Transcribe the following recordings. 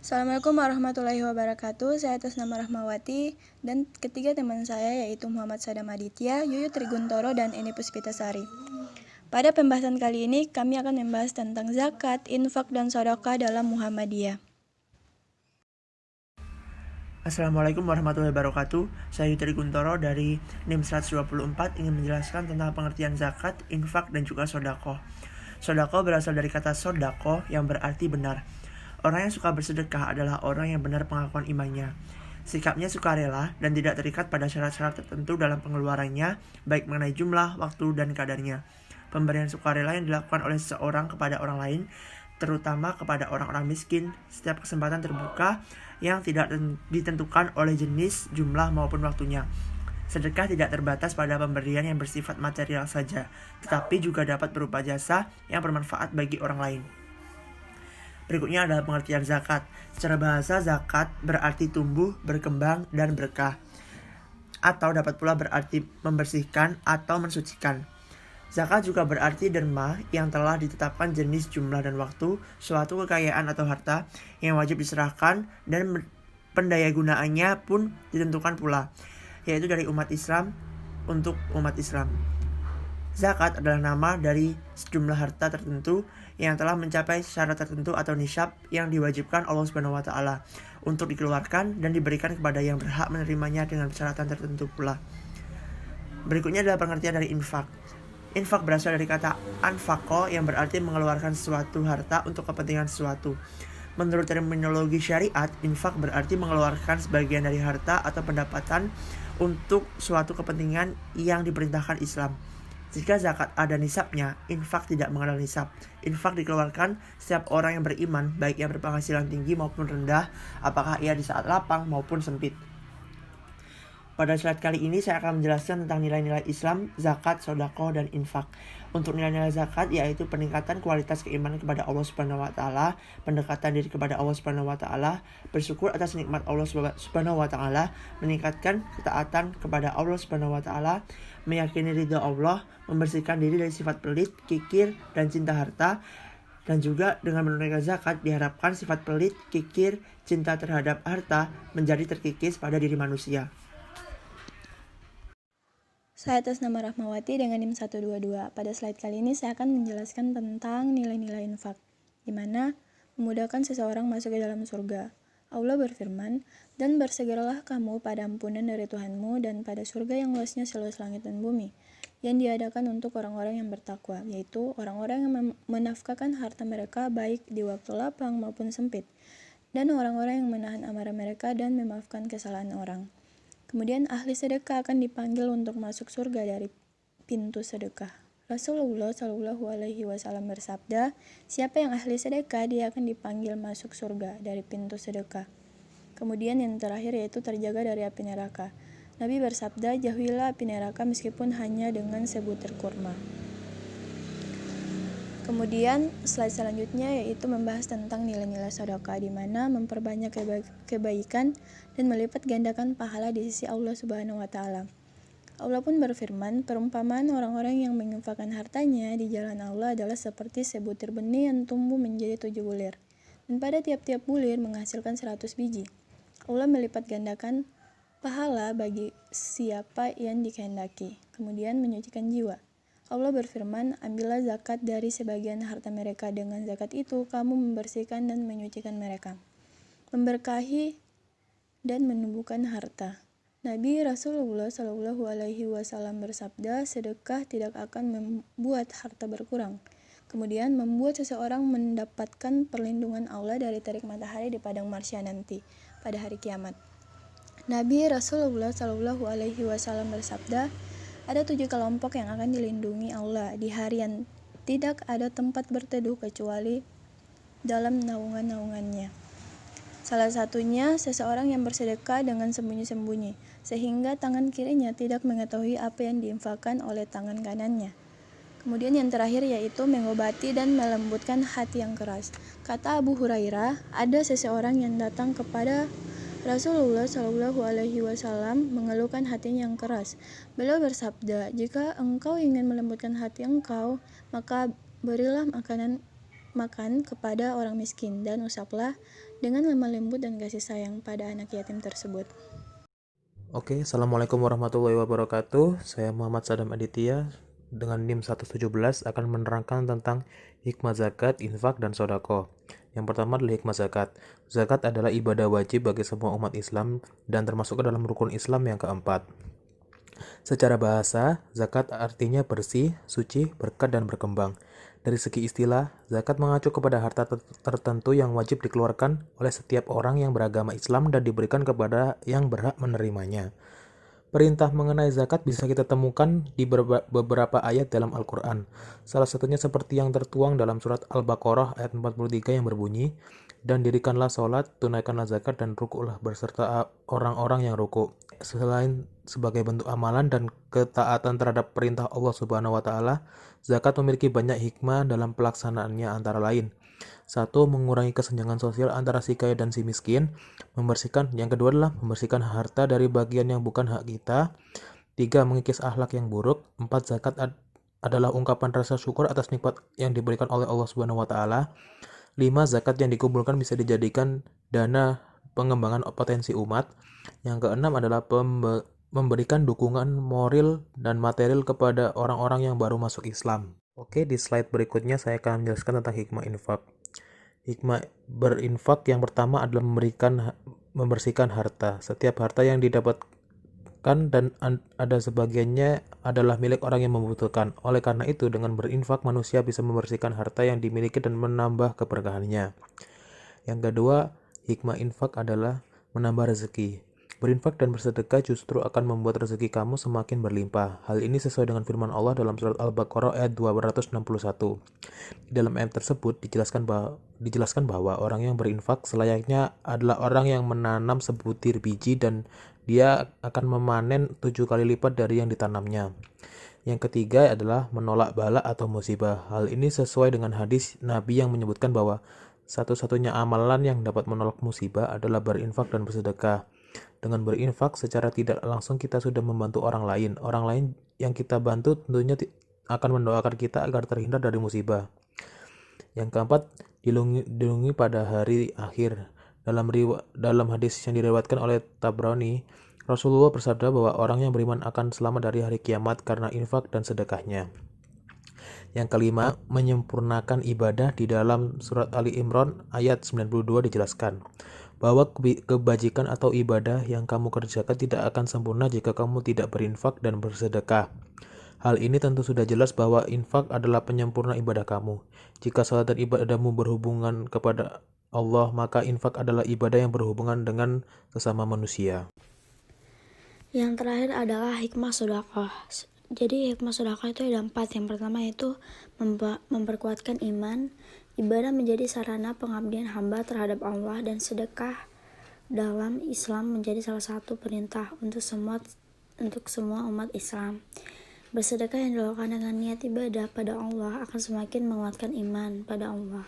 Assalamualaikum warahmatullahi wabarakatuh. Saya atas nama Rahmawati dan ketiga teman saya yaitu Muhammad Sadam Aditya, Yuyut Triguntoro, dan Eni Puspitasari. Pada pembahasan kali ini kami akan membahas tentang zakat, infak, dan sedekah dalam Muhammadiyah. Assalamualaikum warahmatullahi wabarakatuh. Saya Yuyut Triguntoro dari NIM 124 ingin menjelaskan tentang pengertian zakat, infak, dan juga sodako. Sodako berasal dari kata sodako yang berarti benar. Orang yang suka bersedekah adalah orang yang benar pengakuan imannya. Sikapnya sukarela dan tidak terikat pada syarat-syarat tertentu dalam pengeluarannya, baik mengenai jumlah, waktu, dan kadarnya. Pemberian sukarela yang dilakukan oleh seseorang kepada orang lain, terutama kepada orang-orang miskin, setiap kesempatan terbuka yang tidak ditentukan oleh jenis, jumlah, maupun waktunya. Sedekah tidak terbatas pada pemberian yang bersifat material saja, tetapi juga dapat berupa jasa yang bermanfaat bagi orang lain. Berikutnya adalah pengertian zakat. Secara bahasa, zakat berarti tumbuh, berkembang, dan berkah. Atau dapat pula berarti membersihkan atau mensucikan. Zakat juga berarti derma yang telah ditetapkan jenis, jumlah, dan waktu suatu kekayaan atau harta yang wajib diserahkan dan pendayagunaannya pun ditentukan pula, yaitu dari umat Islam untuk umat Islam. Zakat adalah nama dari sejumlah harta tertentu yang telah mencapai syarat tertentu atau nisyab yang diwajibkan Allah Subhanahu wa taala untuk dikeluarkan dan diberikan kepada yang berhak menerimanya dengan persyaratan tertentu pula. Berikutnya adalah pengertian dari infak. Infak berasal dari kata anfaqo yang berarti mengeluarkan sesuatu harta untuk kepentingan sesuatu. Menurut terminologi syariat, infak berarti mengeluarkan sebagian dari harta atau pendapatan untuk suatu kepentingan yang diperintahkan Islam. Jika zakat ada nisabnya, infak tidak mengenal nisab. Infak dikeluarkan setiap orang yang beriman, baik yang berpenghasilan tinggi maupun rendah, apakah ia di saat lapang maupun sempit. Pada slide kali ini saya akan menjelaskan tentang nilai-nilai Islam, zakat, sedekah, dan infak. Untuk nilai-nilai zakat yaitu peningkatan kualitas keimanan kepada Allah Subhanahu wa taala, pendekatan diri kepada Allah Subhanahu wa taala, bersyukur atas nikmat Allah Subhanahu wa taala, meningkatkan ketaatan kepada Allah Subhanahu wa taala, meyakini ridha Allah, membersihkan diri dari sifat pelit, kikir, dan cinta harta. Dan juga dengan menunaikan zakat diharapkan sifat pelit, kikir, cinta terhadap harta menjadi terkikis pada diri manusia. Saya atas nama Rahmawati dengan NIM 122. Pada slide kali ini saya akan menjelaskan tentang nilai-nilai infak, di mana memudahkan seseorang masuk ke dalam surga. Allah berfirman, "Dan bersegeralah kamu pada ampunan dari Tuhanmu dan pada surga yang luasnya seluas langit dan bumi, yang diadakan untuk orang-orang yang bertakwa, yaitu orang-orang yang menafkahkan harta mereka baik di waktu lapang maupun sempit, dan orang-orang yang menahan amarah mereka dan memaafkan kesalahan orang." Kemudian ahli sedekah akan dipanggil untuk masuk surga dari pintu sedekah. Rasulullah Shallallahu Alaihi Wasallam bersabda, siapa yang ahli sedekah dia akan dipanggil masuk surga dari pintu sedekah. Kemudian yang terakhir yaitu terjaga dari api neraka. Nabi bersabda, jauhilah api neraka meskipun hanya dengan sebutir kurma. Kemudian slide selanjutnya yaitu membahas tentang nilai-nilai sedekah, di mana memperbanyak kebaikan dan melipat gandakan pahala di sisi Allah Subhanahu wa taala. Allah pun berfirman, perumpamaan orang-orang yang menginfakkan hartanya di jalan Allah adalah seperti sebutir benih yang tumbuh menjadi 7 bulir, dan pada tiap-tiap bulir menghasilkan 100 biji. Allah melipat gandakan pahala bagi siapa yang dikehendaki, kemudian menyucikan jiwa. Allah berfirman, ambillah zakat dari sebagian harta mereka, dengan zakat itu kamu membersihkan dan menyucikan mereka, memberkahi dan menumbuhkan harta. Nabi Rasulullah Shallallahu Alaihi Wasallam bersabda, sedekah tidak akan membuat harta berkurang, kemudian membuat seseorang mendapatkan perlindungan Allah dari terik matahari di padang marsya nanti pada hari kiamat. Nabi Rasulullah Shallallahu Alaihi Wasallam bersabda, ada 7 kelompok yang akan dilindungi Allah di hari yang tidak ada tempat berteduh kecuali dalam naungan-naungannya. Salah satunya seseorang yang bersedekah dengan sembunyi-sembunyi, sehingga tangan kirinya tidak mengetahui apa yang diinfakkan oleh tangan kanannya. Kemudian yang terakhir yaitu mengobati dan melembutkan hati yang keras. Kata Abu Hurairah, ada seseorang yang datang kepada Rasulullah Shallallahu Alaihi Wasallam mengeluhkan hatinya yang keras. Beliau bersabda, jika engkau ingin melembutkan hati engkau, maka berilah makan kepada orang miskin dan usaplah dengan lemah lembut dan kasih sayang pada anak yatim tersebut. Oke, Assalamualaikum warahmatullahi wabarakatuh. Saya Muhammad Sadam Aditya dengan NIM 117 akan menerangkan tentang hikmah zakat, infak, dan sodako. Yang pertama adalah hikmah zakat. Zakat adalah ibadah wajib bagi semua umat Islam dan termasuk ke dalam rukun Islam yang keempat. Secara bahasa, zakat artinya bersih, suci, berkat, dan berkembang. Dari segi istilah, zakat mengacu kepada harta tertentu yang wajib dikeluarkan oleh setiap orang yang beragama Islam dan diberikan kepada yang berhak menerimanya. Perintah mengenai zakat bisa kita temukan di beberapa ayat dalam Al-Quran. Salah satunya seperti yang tertuang dalam surat Al-Baqarah ayat 43 yang berbunyi, "Dan dirikanlah sholat, tunaikanlah zakat, dan rukuklah berserta orang-orang yang rukuk." Selain sebagai bentuk amalan dan ketaatan terhadap perintah Allah Subhanahu wa Ta'ala, zakat memiliki banyak hikmah dalam pelaksanaannya, antara lain: 1. Mengurangi kesenjangan sosial antara si kaya dan si miskin. Yang kedua adalah membersihkan harta dari bagian yang bukan hak kita. 3. Mengikis akhlak yang buruk. 4. Zakat adalah ungkapan rasa syukur atas nikmat yang diberikan oleh Allah Subhanahu wa Ta'ala. 5. Zakat yang dikumpulkan bisa dijadikan dana pengembangan potensi umat. Yang keenam adalah memberikan dukungan moral dan material kepada orang-orang yang baru masuk Islam. Oke, di slide berikutnya saya akan menjelaskan tentang hikmah infak. Hikmah berinfak yang pertama adalah membersihkan harta. Setiap harta yang didapatkan dan ada sebagiannya adalah milik orang yang membutuhkan. Oleh karena itu, dengan berinfak manusia bisa membersihkan harta yang dimiliki dan menambah keberkahannya. Yang kedua, hikmah infak adalah menambah rezeki. Berinfak dan bersedekah justru akan membuat rezeki kamu semakin berlimpah. Hal ini sesuai dengan firman Allah dalam surat Al-Baqarah ayat 261. Di dalam ayat tersebut dijelaskan bahwa orang yang berinfak selayaknya adalah orang yang menanam sebutir biji dan dia akan memanen 7 kali lipat dari yang ditanamnya. Yang ketiga adalah menolak bala atau musibah. Hal ini sesuai dengan hadis Nabi yang menyebutkan bahwa satu-satunya amalan yang dapat menolak musibah adalah berinfak dan bersedekah. Dengan berinfak, secara tidak langsung kita sudah membantu orang lain. Orang lain yang kita bantu tentunya akan mendoakan kita agar terhindar dari musibah. Yang keempat, dilindungi pada hari akhir. Dalam hadis yang diriwayatkan oleh Tabrani, Rasulullah bersabda bahwa orang yang beriman akan selamat dari hari kiamat karena infak dan sedekahnya. Yang kelima, menyempurnakan ibadah. Di dalam surat Ali Imran ayat 92 dijelaskan bahwa kebajikan atau ibadah yang kamu kerjakan tidak akan sempurna jika kamu tidak berinfak dan bersedekah. Hal ini tentu sudah jelas bahwa infak adalah penyempurna ibadah kamu. Jika salat dan ibadahmu berhubungan kepada Allah, maka infak adalah ibadah yang berhubungan dengan sesama manusia. Yang terakhir adalah hikmah sedekah. Jadi hikmah sedekah itu ada 4. Yang pertama itu memperkuatkan iman. Ibadah menjadi sarana pengabdian hamba terhadap Allah, dan sedekah dalam Islam menjadi salah satu perintah untuk semua umat Islam. Bersedekah yang dilakukan dengan niat ibadah pada Allah akan semakin menguatkan iman pada Allah.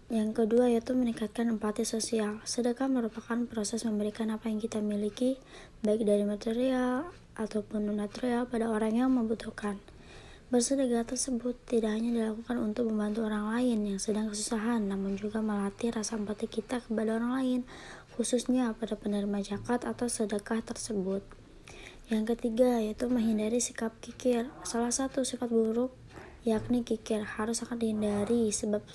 Yang kedua yaitu meningkatkan empati sosial. Sedekah merupakan proses memberikan apa yang kita miliki, baik dari material ataupun non-material, pada orang yang membutuhkan. Bersedekah tersebut tidak hanya dilakukan untuk membantu orang lain yang sedang kesusahan, namun juga melatih rasa empati kita kepada orang lain, khususnya pada penerima zakat atau sedekah tersebut. Yang ketiga yaitu menghindari sikap kikir. Salah satu sifat buruk yakni kikir harus sangat dihindari, sebab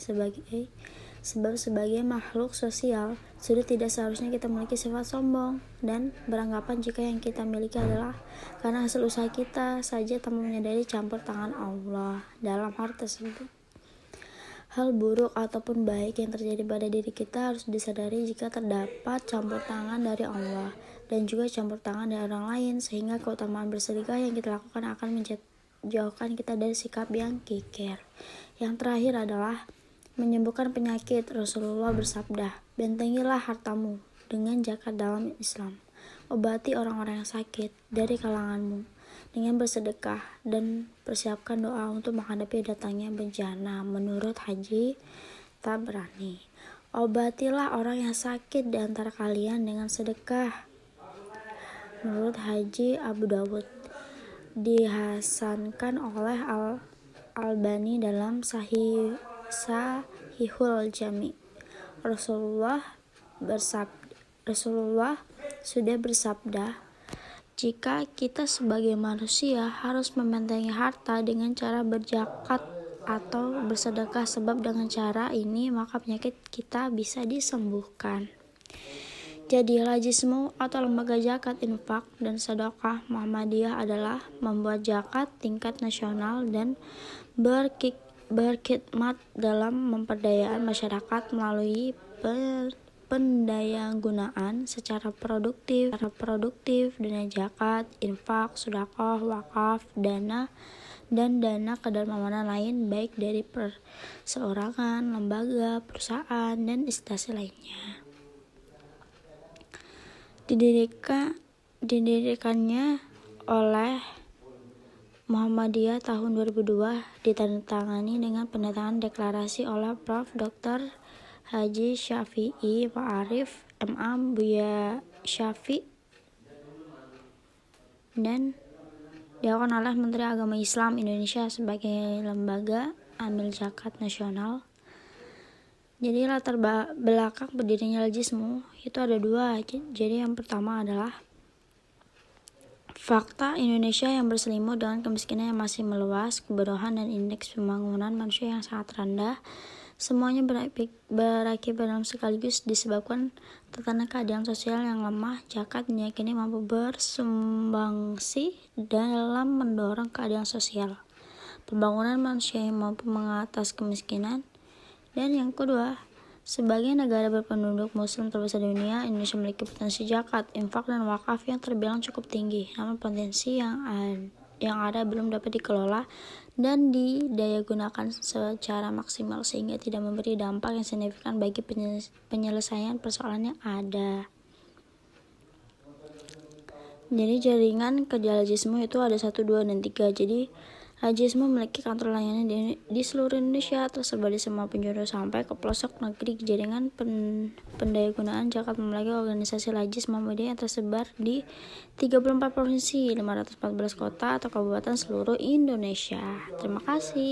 sebagai makhluk sosial sudah tidak seharusnya kita memiliki sifat sombong dan beranggapan jika yang kita miliki adalah karena hasil usaha kita saja tanpa menyadari campur tangan Allah dalam hal tersebut. Hal buruk ataupun baik yang terjadi pada diri kita harus disadari jika terdapat campur tangan dari Allah dan juga campur tangan dari orang lain, sehingga keutamaan bersedekah yang kita lakukan akan menjauhkan kita dari sikap yang kikir. Yang terakhir adalah menyembuhkan penyakit. Rasulullah bersabda, "Bentengilah hartamu dengan zakat dalam Islam. Obati orang-orang yang sakit dari kalanganmu dengan bersedekah, dan persiapkan doa untuk menghadapi datangnya bencana." Menurut Haji Tabrani, obatilah orang yang sakit di antara kalian dengan sedekah. Menurut Haji Abu Dawud, dihasankan oleh Al-Albani dalam Sahihul Jami. Rasulullah bersabda, jika kita sebagai manusia harus membentengi harta dengan cara berzakat atau bersedekah, sebab dengan cara ini maka penyakit kita bisa disembuhkan. Jadi Lajismu atau Lembaga Zakat, Infak, dan Sedekah Muhammadiyah adalah membuat zakat tingkat nasional dan berkhidmat dalam pemberdayaan masyarakat melalui pendayagunaan secara produktif dana zakat, infak, sedekah, wakaf, dana dan dana kedermawanan lain baik dari perseorangan, lembaga, perusahaan, dan instansi lainnya. Didirikannya oleh Muhammadiyah tahun 2002, ditandatangani dengan penandatangan deklarasi oleh Prof. Dr. Haji Syafi'i Ma'arif MA Buya Syafi' dan dilakukan oleh Menteri Agama Islam Indonesia sebagai lembaga amil zakat nasional. Jadi latar belakang berdirinya Lajismu itu ada dua. Jadi yang pertama adalah fakta Indonesia yang berselimut dengan kemiskinan yang masih meluas, kebodohan, dan indeks pembangunan manusia yang sangat rendah. Semuanya berakibat dalam sekaligus disebabkan tatanan keadilan sosial yang lemah. Zakat diyakini mampu bersumbangsi dalam mendorong keadilan sosial, pembangunan manusia yang mampu mengatasi kemiskinan. Dan yang kedua, sebagai negara berpenduduk muslim terbesar di dunia, Indonesia memiliki potensi zakat, infak, dan wakaf yang terbilang cukup tinggi. Namun potensi yang ada belum dapat dikelola dan didayagunakan secara maksimal sehingga tidak memberi dampak yang signifikan bagi penyelesaian persoalan yang ada. Jadi jaringan kerja Lajismu itu ada 1, 2, dan 3. Jadi Lajismu memiliki kantor layanan di seluruh Indonesia, tersebar di semua penjuru sampai ke pelosok negeri. Jaringan pendayagunaan zakat memiliki organisasi Lajis Muhammadiyah yang tersebar di 34 provinsi, 514 kota atau kabupaten seluruh Indonesia. Terima kasih.